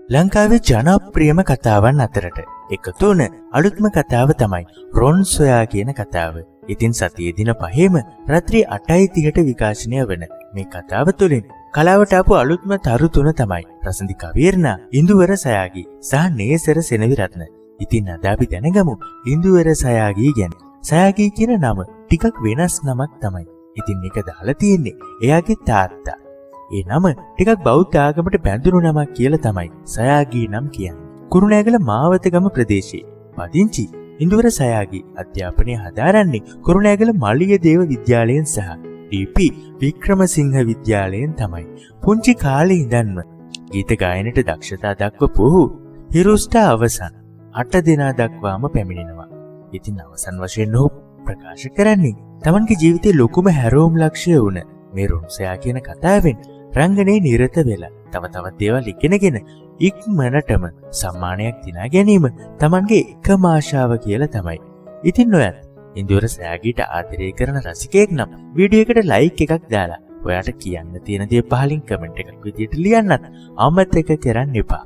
ලංකාවේ ජනප්‍රියම කතාවන් අතරට එකතු වුණ අලුත්ම කතාව තමයි රොන් සොයා කියන කතාව. ඉතින් සතියේ දින 5ම රාත්‍රී 8:30ට විකාශනය වන මේ කතාව තුළින් කලාවට ආපු අලුත්ම තරු තුන තමයි රසන්දි කවීර්ණා, ඉන්දුවර සයාගී සහ නේසර සෙනවිරත්න. ඉතින් අද අපි දැනගමු ඉන්දුවර සයාගී ගැන. සයාගී කියන නම ටිකක් වෙනස් නමක් තමයි. ඉතින් මේක දාලා තියෙන්නේ එයාගේ තාත්තා. ඒ නම ටිකක් බෞද්ධ ආගමට බැඳුණු නමක් කියලා තමයි සයාගී නම් කියන්නේ. කුරුණෑගල මාවතගම ප්‍රදේශයේ පදිංචි ඉන්දුවර සයාගී අධ්‍යාපනය හදාරන්නේ කුරුණෑගල මලියදේව විද්‍යාලයෙන් සහ ඩී.පී. වික්‍රමසිංහ විද්‍යාලයෙන් තමයි. පුංචි කාලේ ඉඳන්ම ගීත ගායනයට දක්ෂතා දක්වපු ඔහු හිරුස්ට අවසන් 8 දෙනා දක්වාම පැමිණෙනවා. ඉතින් අවසන් වශයෙන් ඔහු ප්‍රකාශ කරන්නේ තමන්ගේ ජීවිතයේ ලොකුම හැරවුම් ලක්ෂ්‍ය වුණ මේ රොන්සයා කියන කතාවෙන් රංගනයේ නිරත වෙලා තව තවත් දේවල් ඉගෙනගෙන ඉක්මනටම සම්මානයක් දිනා ගැනීම තමන්ගේ එකම ආශාව කියලා තමයි. ඉතින් ඔයත් ඉන්දුවර සයාගීට ආදරය කරන රසිකයෙක් නම් වීඩියෝ එකට ලයික් එකක් දාලා ඔයාට කියන්න තියෙන දේ පහලින් කමෙන්ට් එකක් විදියට ලියන්නත් අමතක කරන්න එපා.